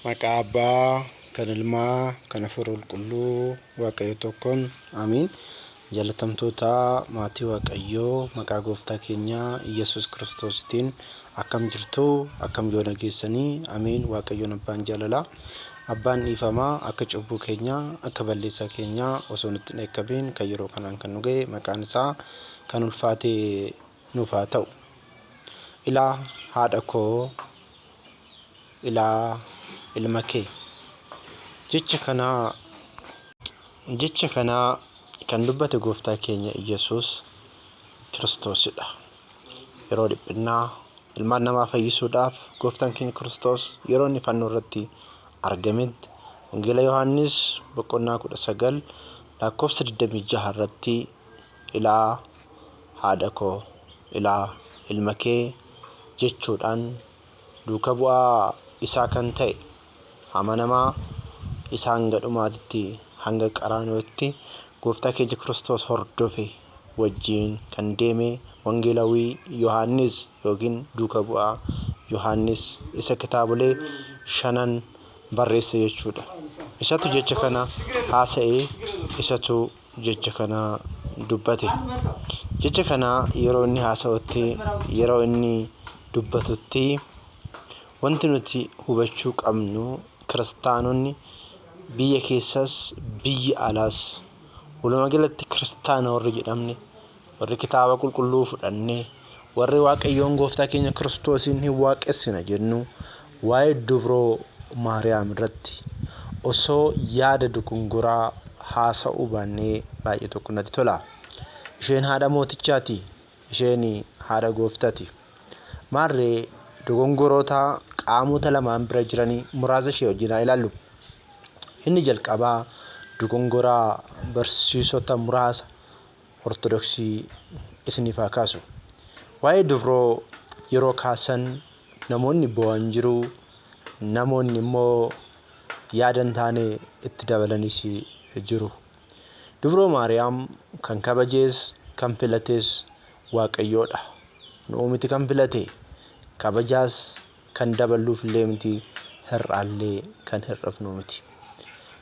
Maqaa Abbaa, kan Ilmaa, kan Hafuura Qulqulluu, Waaqayyo tokkoon. Amiin. Jaalatamtoota maatii Waaqayyoo, maqaa Gooftaa keenyaa Iyesuus Kiristoositiin akkam jirtu, akkam yoo nageessanii. Amiin. Waaqayyoon Abbaan jaalalaa, Abbaan dhiifamaa, akka cubbuu keenyaa, akka balleessaa keenyaa osoo nutti hin eekkabiin kan yeroo kanaan kan nu ga'e, maqaan isaa kan ulfaatee nuuf haa ta'u. Ilaa haadha koo, ilaa ilma kee. Jecha kanaa kan dubbate Gooftaa keenya Iyesuus Kiristoosidha. Yeroo dhiphinnaa ilmaan namaa fayyisuudhaaf Gooftaan keenya Kiristoos yeroo inni fannoo irratti argametti Wangeela Yohaannis boqonnaa 19 lakkoofsa 26 irratti ilaa haadha koo, ilaa ilma kee jechuudhaan duuka bu'aa isaa kan ta'e amanamaa isaa hanga dhumaatitti hanga qaraaniyooti Gooftaa keenya Kiristoos hordofe wajjin kan deeme Wangeelawii Yohaannis yookiin duuka bu'aa Yohaannis isa kitaabolee 5 barreesse jechuudha. Isatu jecha kana haasa'ee, isatu jecha kana dubbate. Jecha kana yeroo inni haasa'utti, yeroo inni dubbatutti wanti nuti hubachuu qabnu kiristaanonni biyya keessas biyya alaas walumaa galatti kiristaana warri jedhamne, warri kitaaba qulqulluu fudhannee, warri Waaqayyoon Gooftaa keenya Kiristoosiin hin waaqessina jennu waa'ee dubroo Maariyaam irratti osoo yaada dogongoraa haasa'uu baannee baay'ee tokko natti tola. Isheen haadha mootichaati, isheen haadha Gooftaati. Maarree dogongoroota qaamota lamaan bira jiranii muraasa ishee wajjin haa ilaallu. Inni jalqabaa dogongoraa barsiisota muraasa Ortodoksii isiniif haa kaasu. Waa'ee dubroo yeroo kaasan namoonni bo'an jiru, namoonni immoo yaada hin taane itti dabalanis jiru. Dubroo Maariyaam kan kabajees kan filatees Waaqayyoodha. Nuu miti kan filate, kabajaas kan daballuuf illee miti, hir'aallee kan hir'ifnu miti.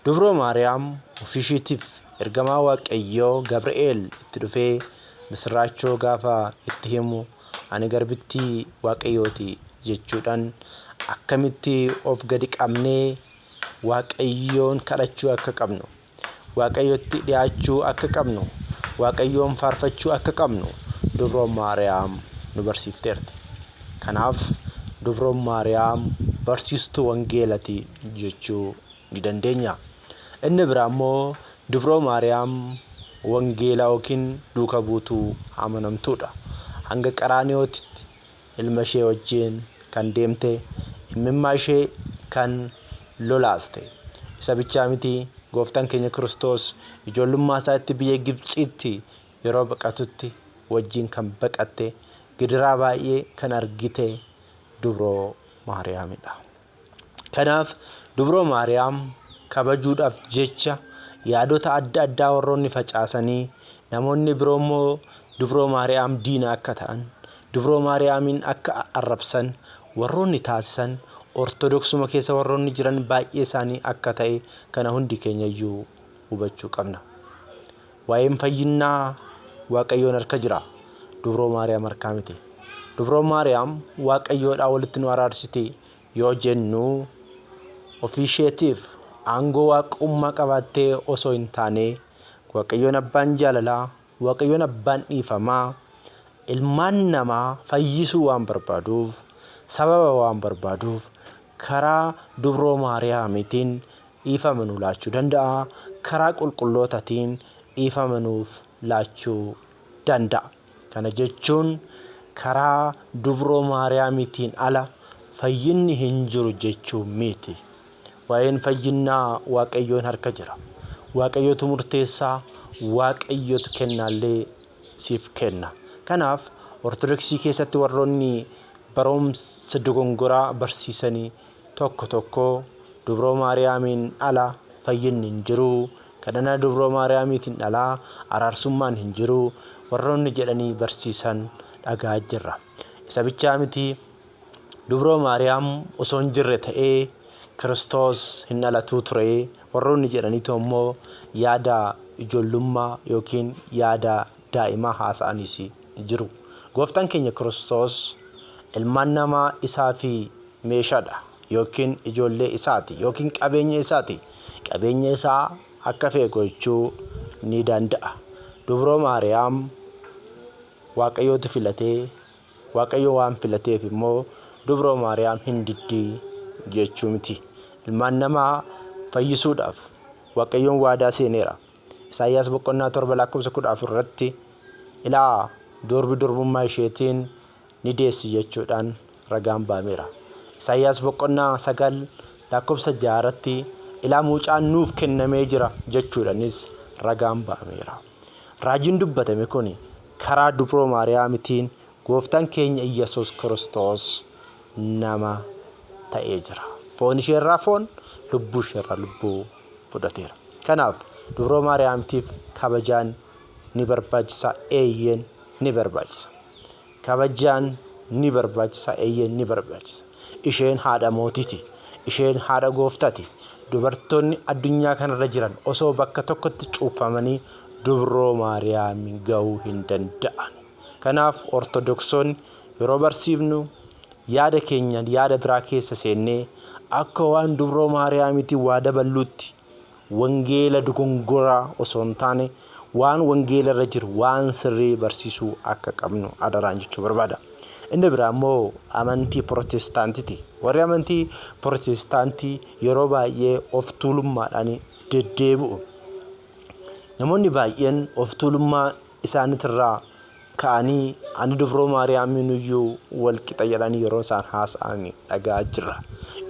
Dubroo Maariyaam ofii isheetiif ergamaa Waaqayyoo Gabri'eel itti dhufee misirraachoo gaafa itti himu ani garbittii Waaqayyooti jechuudhaan akkamitti of gadi qabnee Waaqayyoon kadhachuu akka qabnu, Waaqayyootti dhiyaachuu akka qabnu, Waaqayyoon faarfachuu akka qabnu dubroon Maariyaam nu barsiifteerti. Kanaaf dubroon Maariyaam barsiistuu wangeelati jechuu ni dandeenya. Inni biraa immoo dubroo Maariyaam wangeela yookiin duuka buutuu amanamtuudha. Hanga qaraaniyootitti ilma ishee wajjin kan deemte, imimmaa ishee kan lolaaste. Isa bichaa miti, Gooftaan keenya Kiristoos ijoollummaa isaatti biyya Gibxiitti yeroo baqatutti wajjin kan baqatte, gidiraa baay'ee kan argite dubroo Maariyaamidha. Kanaaf dubroo Maariyaam kabajuudhaaf jecha yaadota adda addaa warroonni facaasanii, namoonni biroo immoo dubroo Maariyaam diina akka ta'an, dubroo Maariyaamin akka arrabsan warroonni taasisan Ortodoksuma keessa warroonni jiran baay'ee isaanii akka ta'e kana hundi keenya iyyuu hubachuu qabna. Waa'een fayyinaa Waaqayyoon harka jira, dubroo Maariyaam harkaa miti. Dubroo Maariyaam Waaqayyoodhaa walitti nu araarsite yoo jennu ofii isheetiif aangoo waaqummaa qabaattee osoo hin taane Waaqayyoon Abbaan jaalalaa, Waaqayyoon Abbaan dhiifamaa ilmaan namaa fayyisuu waan barbaaduuf, sababa waan barbaaduuf karaa dubroo Maariyaamitiin dhiifama nuu laachuu danda'a. Karaa qulqullootaatiin dhiifama nuuf laachuu danda'a. Kana jechuun karaa dubroo Maariyaamitiin ala fayyinni hin jiru jechuu miti. Waa'een fayyinaa Waaqayyoon harka jira. Waaqayyootu murteessaa, Waaqayyootu kennaallee siif kenna. Kanaaf Ortodoksii keessatti warroonni barumsa dogongoraa barsiisanii tokko dubroo Maariyaamiin ala fayyinni hin jiru, kadhannaa dubroo Maariyaamiitiin ala araarsummaan hin jiru warroonni jedhanii barsiisan dhagaa jirra. Isa bichaa miti, dubroo Maariyaam osoo hin jirre ta'ee Kiristoos hin dhalatuu ture. Warroonni jedhaniitu immoo yaada ijoollummaa yookiin yaada daa'imaa haasa'anis jiru. Gooftaan keenya Kiristoos ilmaan namaa isaa fi meeshaadha yookiin ijoollee isaati yookiin qabeenya isaati. Qabeenya isaa akka fe'e gochuu ni danda'a. Dubroo Maariyaam Waaqayyootu filatee Waaqayyo waan filateef immoo Dubroo Maariyaam hin diddii jechuu miti. Ilmaan namaa fayyisuudhaaf Waaqayyoon waadaa seeneera. Isaayyaas boqonnaa 7:14 irratti ilaa durbi durbummaa isheetiin ni deessi jechuudhaan ragaan baameera. Isaayyaas boqonnaa 9:6 irratti ilaa mucaan nuuf kennamee jira jechuudhaanis ragaan baameera. Raajiin dubbatame kun karaa Dubroo Maariyaamitiin Gooftaan keenya Iyyasuus Kiristoos nama ta'ee jira. Foon isheerraa foon, lubbuu isheerraa lubbuu fudhateera. Kanaaf Dubroo Maariyaamitiif kabajaan ni barbaachisa, eeyyeen ni barbaachisa. Kabajaan ni barbaachisa, eeyyeen ni barbaachisa. Isheen haadha mootiiti. Isheen haadha gooftaati. Dubartoonni addunyaa kanarra jiran osoo bakka tokkotti cuufamanii Dubroo Maariyaamin ga'uu hin danda'an. Kanaaf Ortodoksonni yeroo barsiifnu yaada keenya yaada biraa keessa seennee akka waan Dubroo Maariyaamitiin waa daballuutti wangeela dogongoraa osoo hin taane waan wangeela irra jiru waan sirrii barsiisuu akka qabnu adaraan jechuu barbaada. Inni biraa immoo amantii Pirotestaantiiti. Warri amantii Pirotestaantii yeroo baay'ee of tuulummaadhaan deddeebi'u. Namoonni baay'een of tuulummaa isaaniitirraa ka'anii ani Dubroo Maariyaamin iyyuu wal qixa jedhanii yeroo isaan haasa'an dhaga'aa jirra.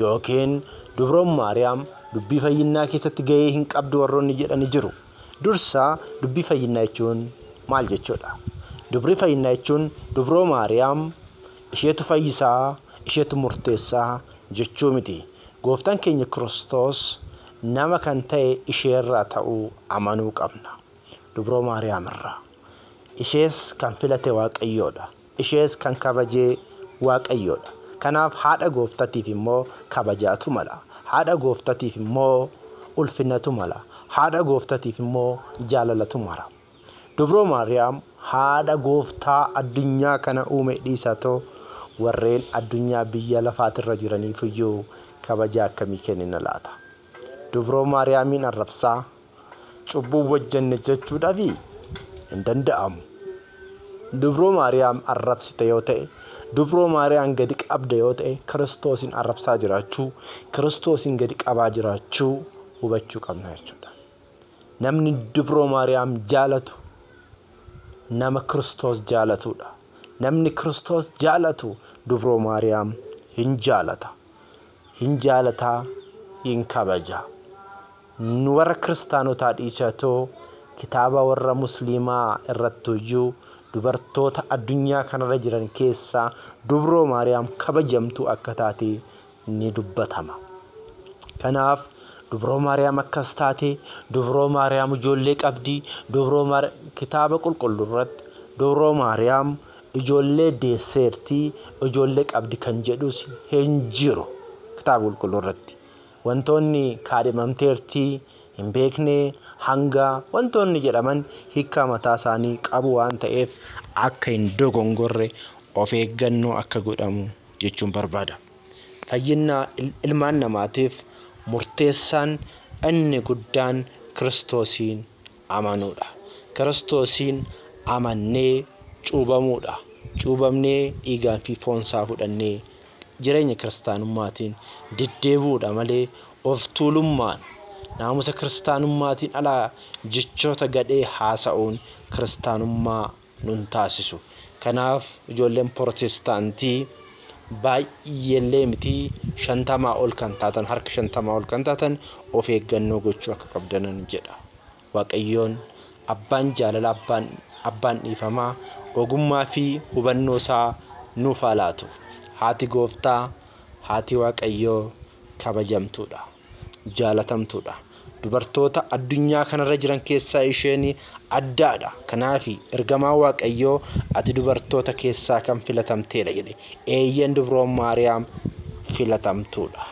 Yookiin Dubroon Maariyaam dubbii fayyinaa keessatti gahee hin qabdu warroonni jedhanii jiru. Dursa dubbii fayyinaa jechuun maal jechuudha? Dubbii fayyinaa jechuun Dubroo Maariyaam isheetu fayyisaa, isheetu murteessaa jechuu miti. Gooftaan keenya Kiristoos nama kan ta'e isheerraa ta'uu amanuu qabna. Dubroo Maariyaam irraa. Ishees kan filate Waaqayyoodha. Ishees kan kabajee Waaqayyoodha. Kanaaf haadha gooftatiif immoo kabajaatu mala. Haadha gooftatiif immoo ulfinatu mala. Haadha gooftatiif immoo jaalalatu mala. Dubroo Maariyaam haadha gooftaa addunyaa kana uume dhiisatoo warreen addunyaa biyya lafaatirra jiraniif iyyuu kabajaa akkamii kennina laata? Dubroo Maariyaamin arrabsaa cubbuu wajjanne jechuudhaaf hin danda'amu. Dubroo Maariyaam arrabsite yoo ta'e, Dubroo Maariyaam gadi qabda yoo ta'e, Kiristoosin arrabsaa jiraachuu, Kiristoosin gadi qabaa jiraachuu hubachuu qabna jechuudha. Namni Dubroo Maariyaam jaalatu nama Kiristoos jaalatudha. Namni Kiristoos jaalatu Dubroo Maariyaam hin jaalata. Hin jaalataa, hin kabaja. Nu warra kiristaanotaa dhiisatoo kitaaba warra musliimaa irrattuyyuu dubartoota addunyaa kanarra jiran keessaa Dubroo Maariyaam kabajamtuu akka taate ni dubbatama. Kanaaf Dubroo Maariyaam akkas taate, Dubroo Maariyaam ijoollee qabdi, kitaaba qulqulluu irratti Dubroo Maariyaam ijoollee deesseertii, ijoollee qabdi kan jedhus hin jiru kitaaba qulqulluu irratti. Wantoonni kaadhimamteertii hin beekne hanga wantoonni jedhaman hiika mataa isaanii qabu waan ta'eef akka hin dogongorre of eeggannoo akka godhamu jechuun barbaada. Fayyinaa ilmaan namaatiif murteessaan inni guddaan Kiristoosiin amanuudha. Kiristoosiin amannee cuubamuudha. Cuubamnee dhiigaa fi foon isaa fudhannee jireenya kiristaanummaatiin deddeebi'uudha malee of tuulummaan naamusa kiristaanummaatiin alaa jechoota gadhee haasa'uun kiristaanummaa nun taasisu. Kanaaf ijoolleen Pirotestaantii baay'eellee miti 50 ol kan taatan, harka 50 ol kan taatan of eeggannoo gochuu akka qabdanan jedha. Waaqayyoon abbaan jaalala, abbaan dhiifamaa ogummaa fi hubannoo isaa nuuf haa laatu. Haati gooftaa, haati Waaqayyoo kabajamtuudha, jaalatamtuudha. Dubartoota addunyaa kanarra jiran keessaa isheen addaadha. Kanaaf ergamaa Waaqayyoo ati dubartoota keessaa kan filatamteedha jedhe. Eeyyeen Dubroo Maariyaam filatamtuudha.